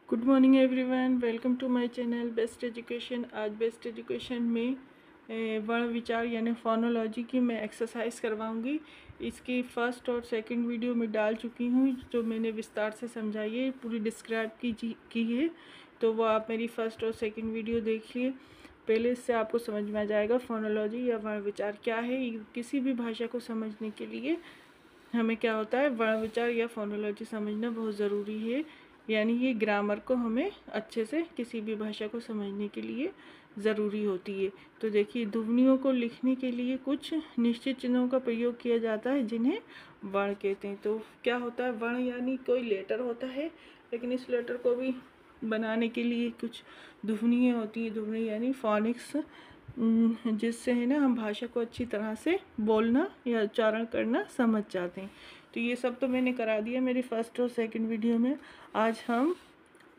Good morning everyone, welcome to my channel best education. आज best education में वर्ण विचार यानी फोनोलॉजी की मैं एक्सरसाइज करवाऊंगी। इसकी फर्स्ट और सेकंड वीडियो में डाल चुकी हूँ, जो मैंने विस्तार से समझाई है, पूरी डिस्क्राइब की है। तो वो आप मेरी फर्स्ट और सेकंड वीडियो देखिए। पहले इससे आपको समझ में आ जाएगा फोनोलॉजी या वर्ण विचार क्या है। किसी भी भाषा को समझने के लिए हमें क्या होता है, वर्ण विचार या फोनोलॉजी समझना बहुत ज़रूरी है। यानी ये ग्रामर को हमें अच्छे से किसी भी भाषा को समझने के लिए ज़रूरी होती है। तो देखिए, ध्वनियों को लिखने के लिए कुछ निश्चित चिन्हों का प्रयोग किया जाता है, जिन्हें वर्ण कहते हैं। तो क्या होता है वर्ण? यानी कोई लेटर होता है, लेकिन इस लेटर को भी बनाने के लिए कुछ ध्वनियाँ होती हैं। ध्वनि यानी फोनिक्स, जिससे है ना हम भाषा को अच्छी तरह से बोलना या उच्चारण करना समझ जाते हैं। तो ये सब तो मैंने करा दिया मेरी फर्स्ट और सेकंड वीडियो में। आज हम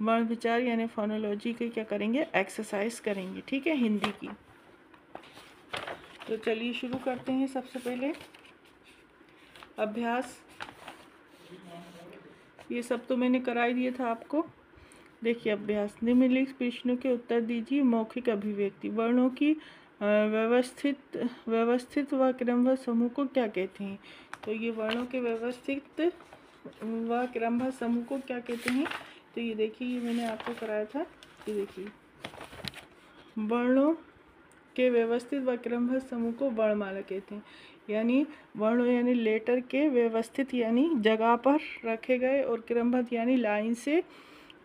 वर्ण विचार यानी फोनोलॉजी के क्या करेंगे, एक्सरसाइज करेंगे, ठीक है, हिंदी की। तो चलिए शुरू करते हैं। सबसे पहले अभ्यास, ये सब तो मैंने करा ही दिया था आपको। देखिए अभ्यास, निम्नलिखित प्रश्नों के उत्तर दीजिए। मौखिक अभिव्यक्ति, वर्णों की व्यवस्थित व क्रमबद्ध समूह को क्या कहते हैं? तो ये वर्णों के व्यवस्थित व क्रमबद्ध समूह को क्या कहते हैं? तो ये देखिए, ये मैंने आपको कराया था। ये देखिए, वर्णों के व्यवस्थित व क्रमबद्ध समूह को वर्णमाला कहते हैं। यानी वर्णों यानी लेटर के व्यवस्थित यानी जगह पर रखे गए, और क्रमबद्ध यानी लाइन से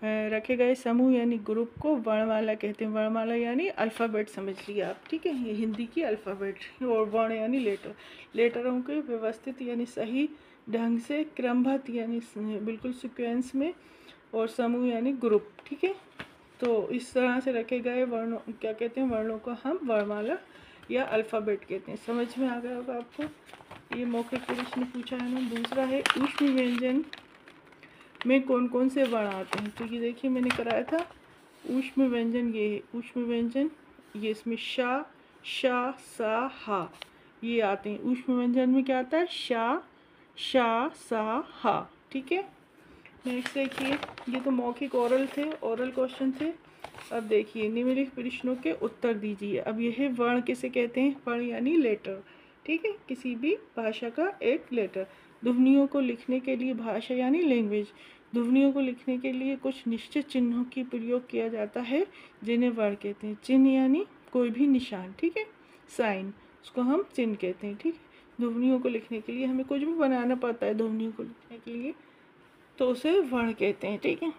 रखे गए समूह यानी ग्रुप को वर्णमाला कहते हैं। वर्णमाला यानी अल्फ़ाबेट समझ लिया आप, ठीक है, ये हिंदी की अल्फ़ाबेट। और वर्ण यानी लेटर, लेटरों के व्यवस्थित यानी सही ढंग से, क्रमबद्ध यानी बिल्कुल सीक्वेंस में, और समूह यानी ग्रुप, ठीक है। तो इस तरह से रखे गए वर्णों क्या कहते हैं? वर्णों को हम वर्णमाला या अल्फ़ाबेट कहते हैं। समझ में आ गया होगा आपको। ये मौखिक प्रश्न पूछा है ना। दूसरा है ऊष्म व्यंजन में कौन कौन से वर्ण आते हैं? तो ये देखिए, मैंने कराया था ऊष्म व्यंजन। ये है ऊष्म व्यंजन, ये इसमें शा, शा, सा, हा, ये आते हैं। ऊष्म व्यंजन में क्या आता है? शा, शा, सा, हा, ठीक है। नेक्स्ट देखिए, ये तो मौखिक ओरल थे, ओरल क्वेश्चन थे। अब देखिए, निम्नलिखित प्रश्नों के उत्तर दीजिए। अब यह है वर्ण किसे कहते हैं? वर्ण यानी लेटर, ठीक है, किसी भी भाषा का एक लेटर। ध्वनियों को लिखने के लिए, भाषा यानी लैंग्वेज, ध्वनियों को लिखने के लिए कुछ निश्चित चिन्हों की प्रयोग किया जाता है, जिन्हें वर्ण कहते हैं। चिन्ह यानी कोई भी निशान, ठीक है, साइन, उसको हम चिन्ह कहते हैं, ठीक है। ध्वनियों को लिखने के लिए हमें कुछ भी बनाना पड़ता है, ध्वनियों को लिखने के लिए, तो उसे वर्ण कहते हैं, ठीक है।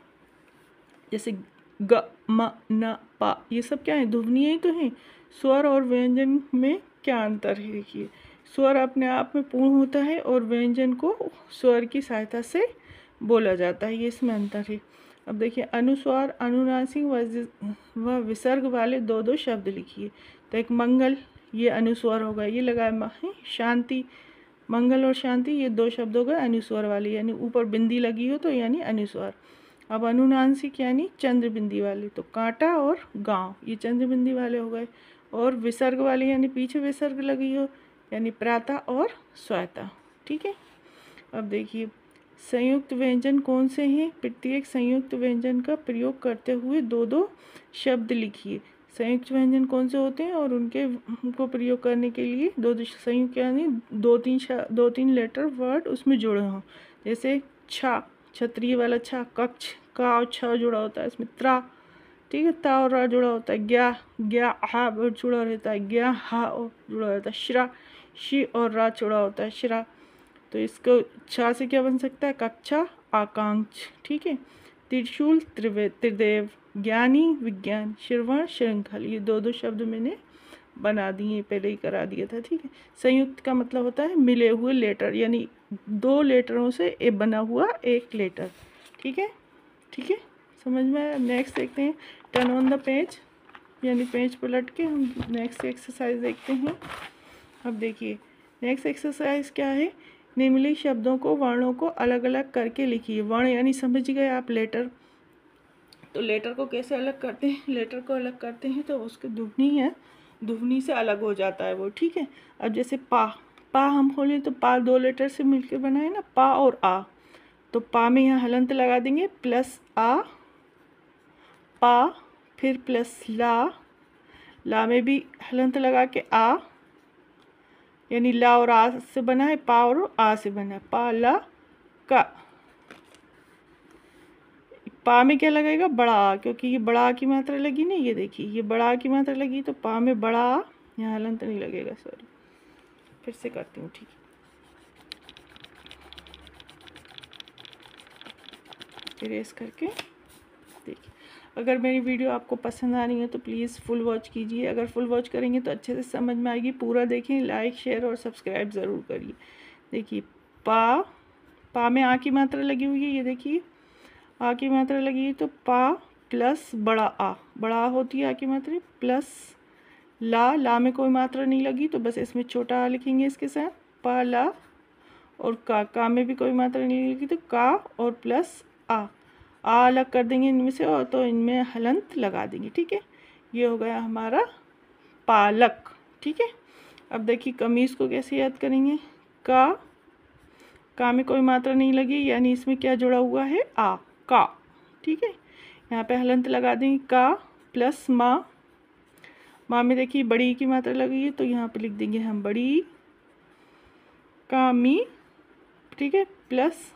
जैसे ग, म, न, पा, ये सब क्या है? ध्वनियाँ ही तो हैं। स्वर और व्यंजन में क्या अंतर है? देखिए, स्वर अपने आप में पूर्ण होता है, और व्यंजन को स्वर की सहायता से बोला जाता है, ये इसमें अंतर है। अब देखिए, अनुस्वार, अनुनासिक व विसर्ग वाले दो दो शब्द लिखिए। तो एक मंगल, ये अनुस्वार होगा, ये लगाया है। शांति, मंगल और शांति, ये दो शब्द हो गए अनुस्वार वाले, यानी ऊपर बिंदी लगी हो तो यानी अनुस्वार। अब अनुनासिक यानी चंद्र बिंदी वाले, तो कांटा और गांव, ये चंद्र बिंदी वाले हो गए। और विसर्ग वाले यानी पीछे विसर्ग लगी हो, यानी प्रातः और स्वाता, ठीक है। अब देखिए, संयुक्त व्यंजन कौन से हैं? प्रत्येक संयुक्त व्यंजन का प्रयोग करते हुए दो दो शब्द लिखिए। संयुक्त व्यंजन कौन से होते हैं और उनको प्रयोग करने के लिए दो दो संयुक्त यानी दो तीन लेटर वर्ड उसमें जुड़े हों। जैसे छा, क्षत्रिय वाला छा, कक्ष, का और छ जुड़ा होता है इसमें, त्रा, ठीक है, ता और रा जुड़ा होता है, ज्ञा, ज्ञा हा जुड़ा रहता है, ज्ञा हा जुड़ा रहता है, श्रा, शी और रा जुड़ा होता है, श्रा। तो इसको छा से क्या बन सकता है? कक्षा, आकांक्ष, ठीक है। त्रिशूल, त्रिदेव, ज्ञानी, विज्ञान, श्रवण, श्रृंखल, ये दो दो शब्द मैंने बना दिए, पहले ही करा दिया था, ठीक है। संयुक्त का मतलब होता है मिले हुए लेटर, यानी दो लेटरों से बना हुआ एक लेटर, ठीक है, ठीक है, समझ में आया। नेक्स्ट देखते हैं, टर्न ऑन द पेज, यानी पेज पलट के हम नेक्स्ट एक्सरसाइज देखते हैं। अब देखिए, नेक्स्ट एक्सरसाइज क्या है? निम्नलिखित शब्दों को, वर्णों को अलग अलग करके लिखिए। वर्ण यानी समझ गए आप लेटर। तो लेटर को कैसे अलग करते हैं? लेटर को अलग करते हैं तो उसकी ध्वनि है, ध्वनि से अलग हो जाता है वो, ठीक है। अब जैसे पा, पा हम खोलें तो पा दो लेटर से मिलकर बना है ना, पा और आ। तो पा में यहाँ हलंत लगा देंगे, प्लस आ, पा, फिर प्लस ला में भी हलंत लगा के आ, यानी ला और आ से बना है, पा और आ से बना है, पा ला का। पा में क्या लगेगा, बड़ा आ, क्योंकि ये बड़ा आ की मात्रा लगी ना, ये देखिए ये बड़ा आ की मात्रा लगी, तो पा में बड़ा आ, यहाँ हलंत नहीं लगेगा, सॉरी, फिर से करती हूँ, ठीक है। इरेज करके देखिए। अगर मेरी वीडियो आपको पसंद आ रही है तो प्लीज़ फुल वॉच कीजिए। अगर फुल वॉच करेंगे तो अच्छे से समझ में आएगी। पूरा देखें, लाइक शेयर और सब्सक्राइब ज़रूर करिए। देखिए पा में आ की मात्रा लगी हुई है, ये देखिए आ की मात्रा लगी है, तो पा प्लस बड़ा आ होती है आ की मात्रा, प्लस ला में कोई मात्रा नहीं लगी तो बस इसमें छोटा आ लिखेंगे इसके साथ, पा ला, और का में भी कोई मात्रा नहीं लगी तो का और प्लस आ अलग कर देंगे इनमें से, और तो इनमें हलंत लगा देंगे, ठीक है। ये हो गया हमारा पालक, ठीक है। अब देखिए कमीज़ को कैसे याद करेंगे, का में कोई मात्रा नहीं लगी, यानी इसमें क्या जुड़ा हुआ है, आ, का, ठीक है। यहाँ पे हलंत लगा देंगे, का प्लस माँ में देखिए बड़ी की मात्रा लगी है, तो यहाँ पे लिख देंगे हम बड़ी, कामी, ठीक है, प्लस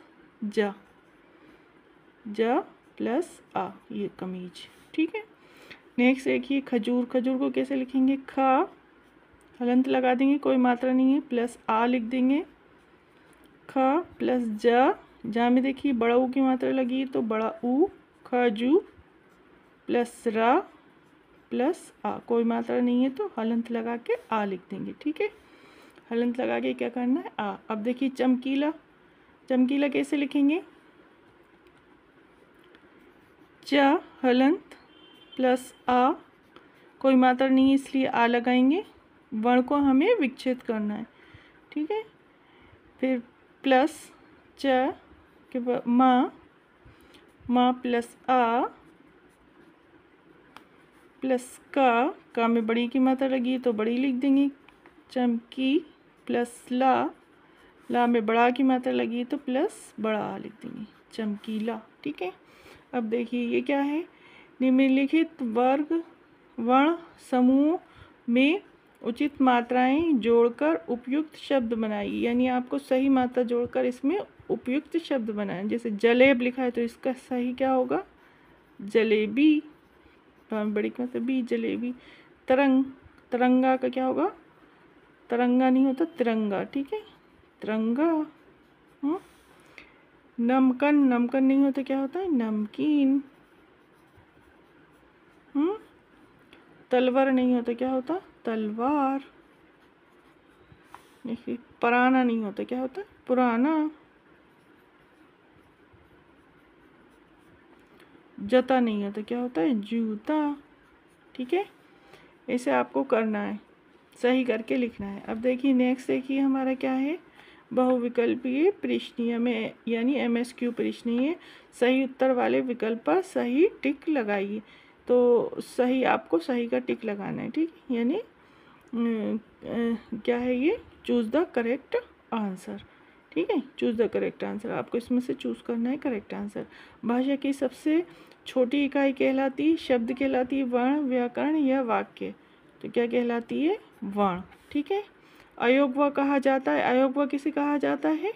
जा प्लस आ, ये कमीज, ठीक है। नेक्स्ट देखिए खजूर को कैसे लिखेंगे, खा हलंत लगा देंगे, कोई मात्रा नहीं है, प्लस आ लिख देंगे, ख प्लस जा में देखिए बड़ा ऊ की मात्रा लगी है, तो बड़ा ऊ, खजू प्लस रा प्लस आ, कोई मात्रा नहीं है तो हलंत लगा के आ लिख देंगे, ठीक है। हलंत लगा के क्या करना है, आ। अब देखिए चमकीला कैसे लिखेंगे, च हलंत प्लस आ, कोई मात्रा नहीं है इसलिए आ लगाएंगे, वर्ण को हमें विच्छेद करना है, ठीक है। फिर प्लस च के बाद माँ प्लस आ प्लस का में बड़ी की मात्रा लगी है तो बड़ी लिख देंगे, चमकी प्लस ला में बड़ा की मात्रा लगी है तो प्लस बड़ा लिख देंगे, चमकीला, ठीक है। अब देखिए ये क्या है, निम्नलिखित वर्ग वर्ण समूह में उचित मात्राएं जोड़कर उपयुक्त शब्द बनाइए, यानी आपको सही मात्रा जोड़कर इसमें उपयुक्त शब्द बनाएं। जैसे जलेब लिखा है तो इसका सही क्या होगा, जलेबी, बड़ी मतलब भी, जलेबी। तरंगा का क्या होगा, तरंगा नहीं होता, तिरंगा, ठीक है, तिरंगा। नमकन नहीं होता, क्या होता है, नमकीन। तलवार नहीं होता, क्या होता, तलवार। देखिए पुराना नहीं होता, क्या होता, पुराना। जूता नहीं होता, क्या होता है, जूता, ठीक है। ऐसे आपको करना है, सही करके लिखना है। अब देखिए नेक्स्ट देखिए हमारा क्या है, बहुविकल्पीय प्रश्नीय में, यानी MSQ प्रश्नीय, सही उत्तर वाले विकल्प पर सही टिक लगाइए। तो सही, आपको सही का टिक लगाना है, ठीक है, यानी क्या है ये, चूज़ द करेक्ट आंसर, ठीक है, चूज़ द करेक्ट आंसर, आपको इसमें से चूज़ करना है करेक्ट आंसर। भाषा की सबसे छोटी इकाई कहलाती, शब्द कहलाती है वर्ण, व्याकरण या वाक्य, तो क्या कहलाती है, वर्ण, ठीक है। अयोग्य कहा जाता है, अयोग्य किसे कहा जाता है,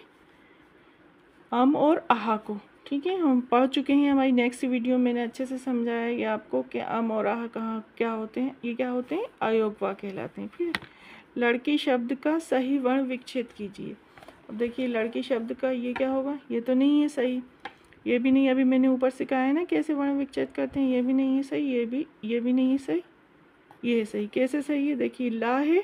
अम और आहा को, ठीक है, हम पढ़ चुके हैं। हमारी नेक्स्ट वीडियो में मैंने अच्छे से समझाया है कि आपको कि अम और आहा कहाँ क्या होते हैं, ये क्या होते हैं, अयोग्य कहलाते हैं। फिर लड़की शब्द का सही वर्ण विच्छेद कीजिए। अब देखिए लड़की शब्द का ये क्या होगा, ये तो नहीं है सही, ये भी नहीं, अभी मैंने ऊपर से कहा है ना कैसे वर्ण विच्छेद करते हैं, ये भी नहीं है सही, ये भी नहीं है सही, ये है सही। कैसे सही है, देखिए ला है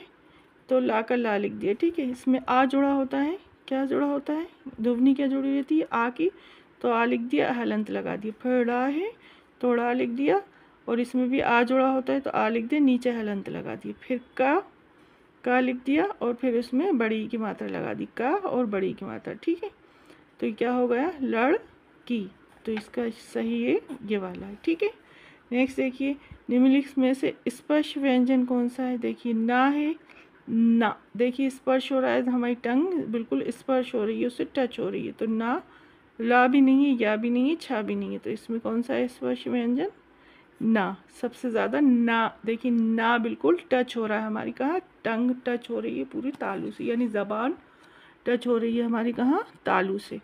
तो ला का ला लिख दिया, ठीक है। इसमें आ जुड़ा होता है, क्या जुड़ा होता है, दुगनी क्या जुड़ी रहती है, आ की, तो आ लिख दिया, हलंत लगा दिया। फिर ड़ा है तो ड़ा लिख दिया, और इसमें भी आ जुड़ा होता है तो आ लिख दिया, नीचे हलंत लगा दिया। फिर का लिख दिया, और फिर उसमें बड़ी की मात्रा लगा दी, का और बड़ी की मात्रा, ठीक है। तो क्या हो गया, लड़की, तो इसका सही है ये वाला है, ठीक है। नेक्स्ट देखिए निम्नलिखित में से स्पर्श व्यंजन कौन सा है, देखिए ना है, ना, देखिए स्पर्श हो रहा है, हमारी टंग बिल्कुल स्पर्श हो रही है, उससे टच हो रही है, तो ना, ला भी नहीं है, या भी नहीं है, छा भी नहीं है, तो इसमें कौन सा है स्पर्श व्यंजन, ना, सबसे ज़्यादा ना। देखिए ना बिल्कुल टच हो रहा है हमारी कहाँ, टंग टच हो रही है पूरी तालू से, यानी ज़बान टच हो रही है हमारी कहाँ, तालू से।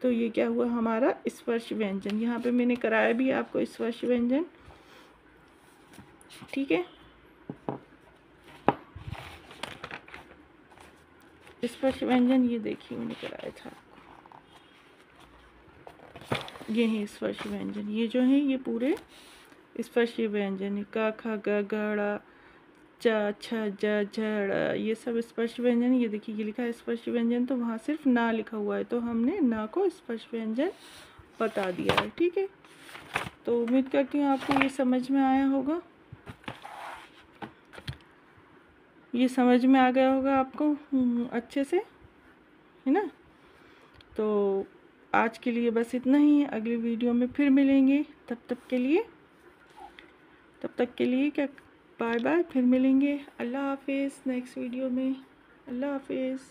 तो ये क्या हुआ हमारा स्पर्श व्यंजन। यहाँ पे मैंने कराया भी आपको स्पर्श व्यंजन, ठीक है। स्पर्श व्यंजन ये देखिए मैंने कराया था आपको, ये है स्पर्श व्यंजन। ये जो है ये पूरे स्पर्श व्यंजन है, क ख ग घ च छ ज झ ड़, ये सब स्पर्श व्यंजन। ये देखिए ये लिखा है स्पर्श व्यंजन, तो वहाँ सिर्फ ना लिखा हुआ है, तो हमने ना को स्पर्श व्यंजन बता दिया है, ठीक है। तो उम्मीद करती हूँ आपको ये समझ में आया होगा, ये समझ में आ गया होगा आपको अच्छे से, है ना। तो आज के लिए बस इतना ही है, अगली वीडियो में फिर मिलेंगे। तब तक के लिए क्या, बाय बाय, फिर मिलेंगे। अल्लाह हाफिज़ नेक्स्ट वीडियो में। अल्लाह हाफिज़।